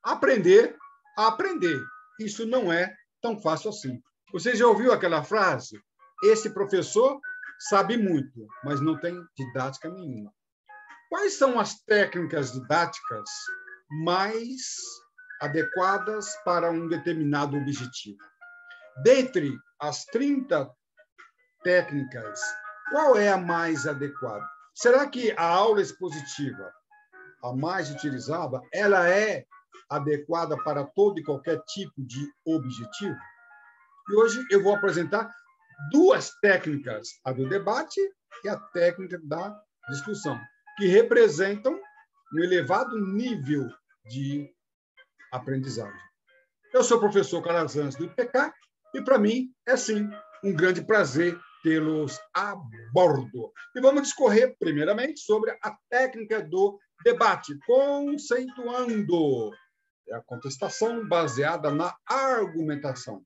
aprender a aprender. Isso não é tão fácil assim. Você já ouviu aquela frase? Esse professor sabe muito, mas não tem didática nenhuma. Quais são as técnicas didáticas mais adequadas para um determinado objetivo? Dentre as 30 técnicas, qual é a mais adequada? Será que a aula expositiva, a mais utilizada, ela é adequada para todo e qualquer tipo de objetivo? E hoje eu vou apresentar duas técnicas, a do debate e a técnica da discussão, que representam um elevado nível de aprendizagem. Eu sou o professor Calazans do IPK e, para mim, é sim um grande prazer tê-los a bordo. E vamos discorrer, primeiramente, sobre a técnica do debate, conceituando. É a contestação baseada na argumentação,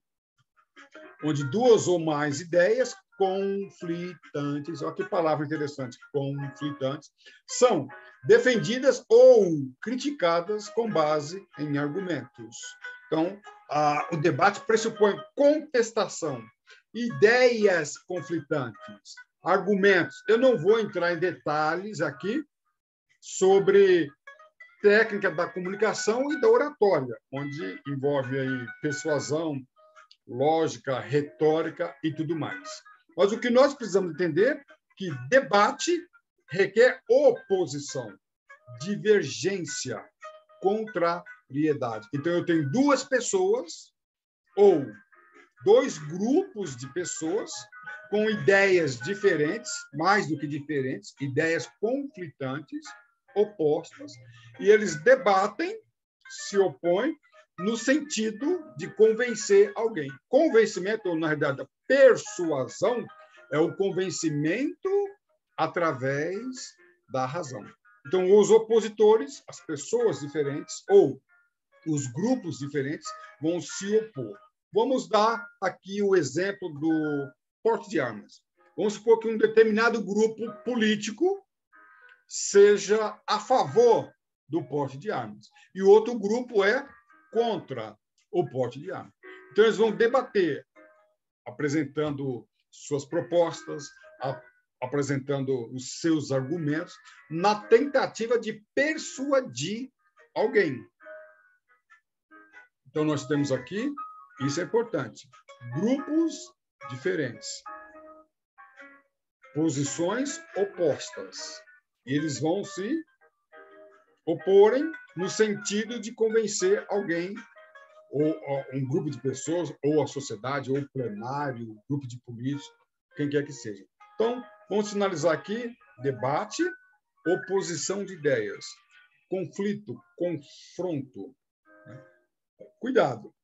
onde duas ou mais ideias conflitantes, olha que palavra interessante, conflitantes, são defendidas ou criticadas com base em argumentos. Então, o debate pressupõe contestação, ideias conflitantes, argumentos. Eu não vou entrar em detalhes aqui sobre técnica da comunicação e da oratória, onde envolve aí persuasão, lógica, retórica e tudo mais. Mas o que nós precisamos entender é que debate requer oposição, divergência, contrariedade. Então, eu tenho duas pessoas ou dois grupos de pessoas com ideias diferentes, mais do que diferentes, ideias conflitantes, opostas, e eles debatem, se opõem, no sentido de convencer alguém. Convencimento, ou, na realidade, a persuasão, é o convencimento através da razão. Então, os opositores, as pessoas diferentes, ou os grupos diferentes, vão se opor. Vamos dar aqui o exemplo do porte de armas. Vamos supor que um determinado grupo político seja a favor do porte de armas, e o outro grupo é contra o porte de armas. Então, eles vão debater, apresentando suas propostas, apresentando os seus argumentos, na tentativa de persuadir alguém. Então, nós temos aqui, isso é importante, grupos diferentes, posições opostas, e eles vão se oporem no sentido de convencer alguém, ou um grupo de pessoas, ou a sociedade, ou o plenário, um grupo de políticos, quem quer que seja. Então, vamos finalizar aqui: debate, oposição de ideias, conflito, confronto. Cuidado.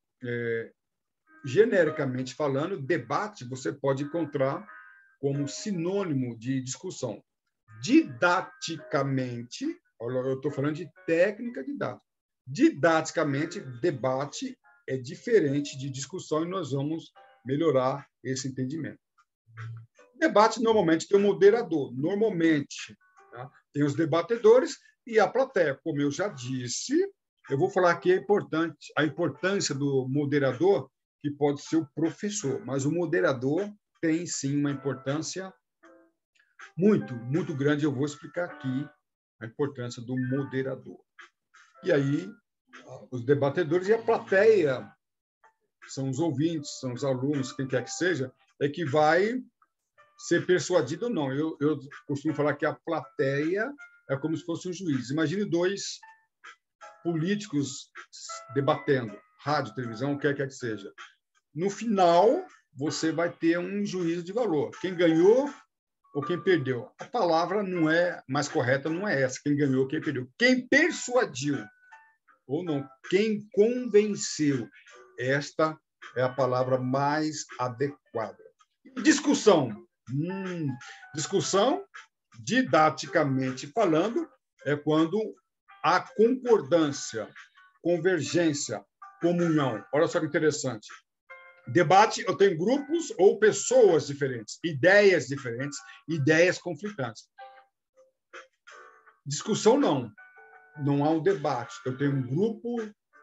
Genericamente falando, debate você pode encontrar como sinônimo de discussão. Didaticamente, eu estou falando de técnica didática. Didaticamente, debate é diferente de discussão e nós vamos melhorar esse entendimento. Debate normalmente tem um moderador, normalmente, tá? Tem os debatedores e a plateia. Como eu já disse, eu vou falar aqui a importância do moderador, que pode ser o professor, mas o moderador tem sim uma importância muito, muito grande. Eu vou explicar aqui a importância do moderador. E aí, os debatedores e a plateia, são os ouvintes, são os alunos, quem quer que seja, é que vai ser persuadido ou não. Eu costumo falar que a plateia é como se fosse um juiz. Imagine dois políticos debatendo, rádio, televisão, quer que seja. No final, você vai ter um juízo de valor. Quem ganhou ou quem perdeu. A palavra não é mais correta, não é essa. Quem ganhou, quem perdeu. Quem persuadiu ou não. Quem convenceu. Esta é a palavra mais adequada. Discussão. Discussão, didaticamente falando, é quando há concordância, convergência, comunhão. Olha só que interessante. Debate, eu tenho grupos ou pessoas diferentes, ideias conflitantes. Discussão, não. Não há um debate. Eu tenho um grupo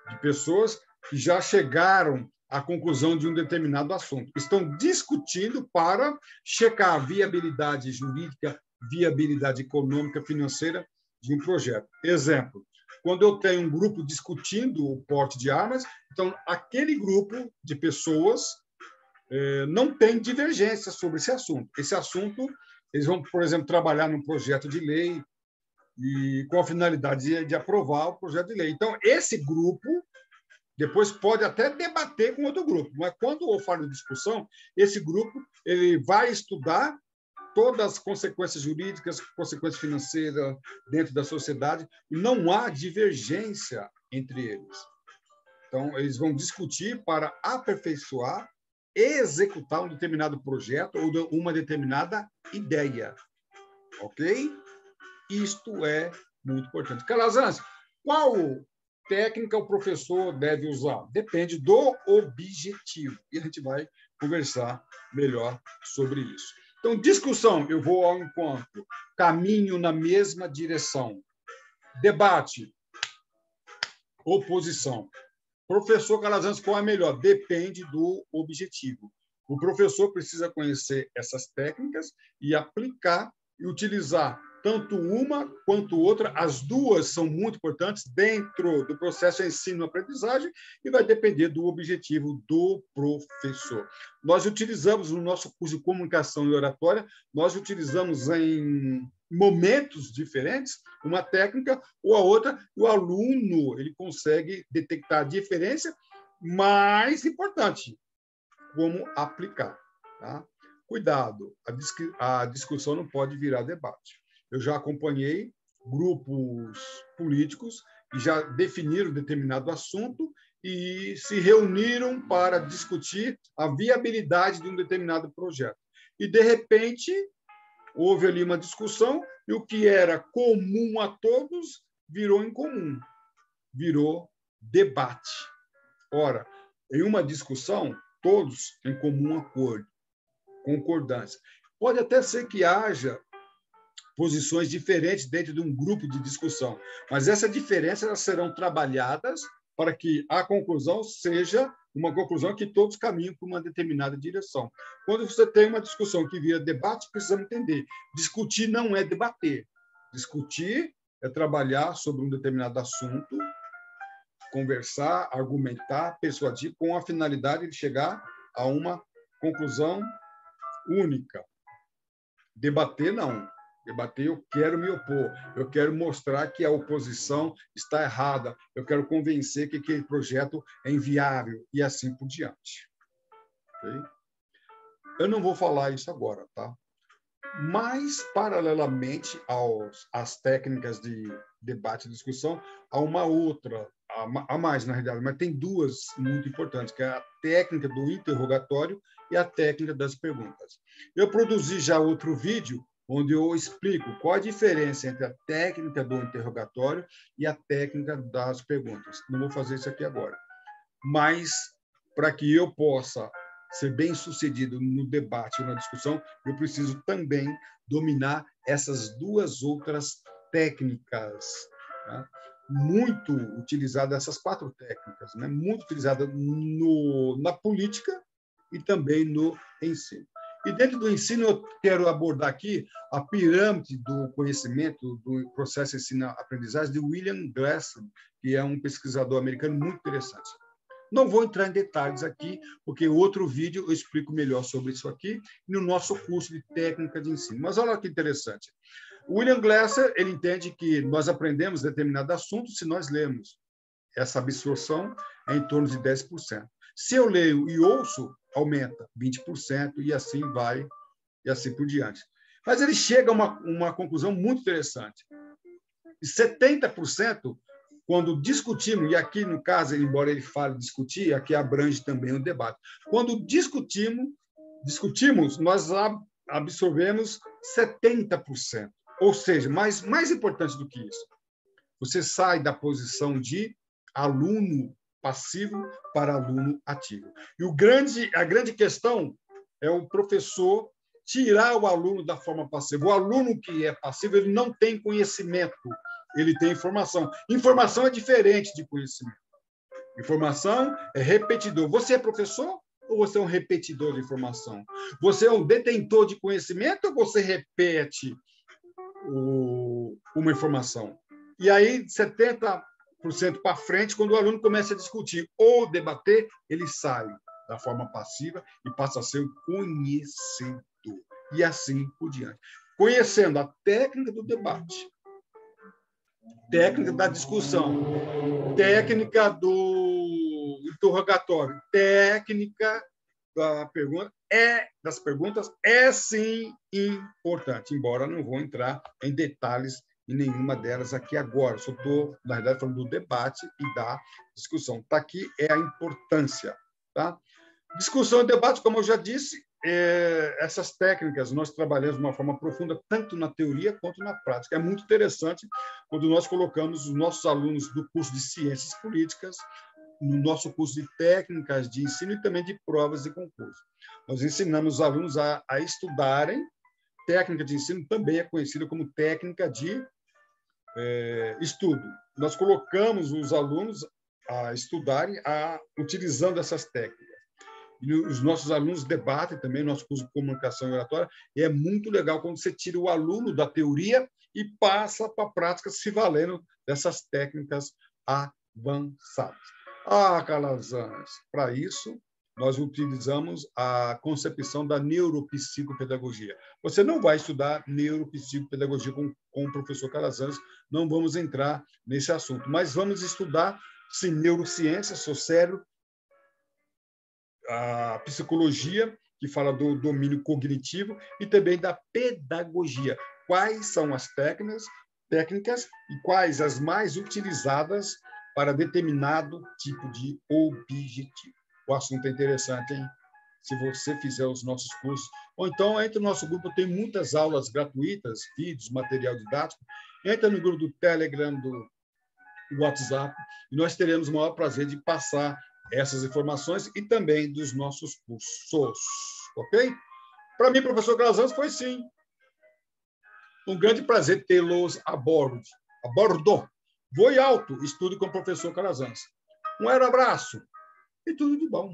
de pessoas que já chegaram à conclusão de um determinado assunto. Estão discutindo para checar a viabilidade jurídica, viabilidade econômica, financeira de um projeto. Exemplo, quando eu tenho um grupo discutindo o porte de armas, então aquele grupo de pessoas não tem divergência sobre esse assunto. Esse assunto, eles vão, por exemplo, trabalhar num projeto de lei e com a finalidade de aprovar o projeto de lei. Então, esse grupo depois pode até debater com outro grupo, mas quando eu falo de discussão, esse grupo ele vai estudar todas as consequências jurídicas, consequências financeiras dentro da sociedade, e não há divergência entre eles. Então, eles vão discutir para aperfeiçoar e executar um determinado projeto ou uma determinada ideia. Ok? Isto é muito importante. Calazans, qual técnica o professor deve usar? Depende do objetivo. E a gente vai conversar melhor sobre isso. Então, discussão, eu vou ao encontro. Caminho na mesma direção. Debate. Oposição. Professor Calazans, qual é melhor? Depende do objetivo. O professor precisa conhecer essas técnicas e aplicar e utilizar tanto uma quanto outra. As duas são muito importantes dentro do processo de ensino-aprendizagem e vai depender do objetivo do professor. Nós utilizamos no nosso curso de comunicação e oratória, nós utilizamos em momentos diferentes uma técnica ou a outra, o aluno ele consegue detectar a diferença, mais importante, como aplicar. Tá? Cuidado, a discussão não pode virar debate. Eu já acompanhei grupos políticos que já definiram determinado assunto e se reuniram para discutir a viabilidade de um determinado projeto. E, de repente, houve ali uma discussão e o que era comum a todos virou incomum, virou debate. Ora, em uma discussão, todos em comum acordo, concordância. Pode até ser que haja posições diferentes dentro de um grupo de discussão, mas essa diferença elas serão trabalhadas para que a conclusão seja uma conclusão que todos caminham para uma determinada direção. Quando você tem uma discussão que vira debate, precisamos entender. Discutir não é debater. Discutir é trabalhar sobre um determinado assunto, conversar, argumentar, persuadir, com a finalidade de chegar a uma conclusão única. Debater, não. Debater, eu quero me opor, eu quero mostrar que a oposição está errada, eu quero convencer que aquele projeto é inviável e assim por diante. Okay? Eu não vou falar isso agora, tá? Mas, paralelamente às técnicas de debate e discussão, há uma outra, há mais, na realidade, mas tem duas muito importantes, que é a técnica do interrogatório e a técnica das perguntas. Eu produzi já outro vídeo onde eu explico qual a diferença entre a técnica do interrogatório e a técnica das perguntas. Não vou fazer isso aqui agora. Mas, para que eu possa ser bem-sucedido no debate ou na discussão, eu preciso também dominar essas duas outras técnicas, tá? Muito utilizadas, essas quatro técnicas, né? Muito utilizadas na política e também no ensino. E dentro do ensino, eu quero abordar aqui a pirâmide do conhecimento do processo de ensino-aprendizagem de William Glasser, que é um pesquisador americano muito interessante. Não vou entrar em detalhes aqui, porque em outro vídeo eu explico melhor sobre isso aqui, no nosso curso de técnica de ensino. Mas olha que interessante. O William Glasser ele entende que nós aprendemos determinado assunto se nós lemos. Essa absorção é em torno de 10%. Se eu leio e ouço, aumenta 20%, e assim vai, e assim por diante. Mas ele chega a uma conclusão muito interessante. 70%, quando discutimos, e aqui no caso, embora ele fale discutir, aqui abrange também o debate. Quando discutimos, nós absorvemos 70%. Ou seja, mais importante do que isso, você sai da posição de aluno passivo para aluno ativo. E a grande questão é o professor tirar o aluno da forma passiva. O aluno que é passivo, ele não tem conhecimento, ele tem informação. Informação é diferente de conhecimento. Informação é repetidor. Você é professor ou você é um repetidor de informação? Você é um detentor de conhecimento ou você repete uma informação? E aí, 70% para frente, quando o aluno começa a discutir ou debater, ele sai da forma passiva e passa a ser um conhecedor. E assim por diante. Conhecendo a técnica do debate, técnica da discussão, técnica do interrogatório, técnica das perguntas é sim importante, embora não vou entrar em detalhes em nenhuma delas aqui agora. Só estou, na verdade, falando do debate e da discussão. Está aqui é a importância. Tá? Discussão e debate, como eu já disse, essas técnicas nós trabalhamos de uma forma profunda, tanto na teoria quanto na prática. É muito interessante quando nós colocamos os nossos alunos do curso de Ciências Políticas no nosso curso de técnicas de ensino e também de provas e concurso. Nós ensinamos os alunos a estudarem. Técnica de ensino também é conhecida como técnica de estudo. Nós colocamos os alunos a estudarem utilizando essas técnicas. E os nossos alunos debatem também, nosso curso de comunicação e oratória, e é muito legal quando você tira o aluno da teoria e passa para a prática se valendo dessas técnicas avançadas. Calazans, para isso, nós utilizamos a concepção da neuropsicopedagogia. Você não vai estudar neuropsicopedagogia com o professor Calazans, não vamos entrar nesse assunto, mas vamos estudar, sim, neurociência, seu cérebro, a psicologia, que fala do domínio cognitivo, e também da pedagogia. Quais são as técnicas e quais as mais utilizadas para determinado tipo de objetivo. O assunto é interessante, hein? Se você fizer os nossos cursos. Ou então, entre no nosso grupo, tem muitas aulas gratuitas, vídeos, material didático. Entra no grupo do Telegram, do WhatsApp, e nós teremos o maior prazer de passar essas informações e também dos nossos cursos. Ok? Para mim, professor Calazans, foi sim um grande prazer tê-los a bordo. Voe alto, estude com o professor Calazans. Um abraço e tudo de bom.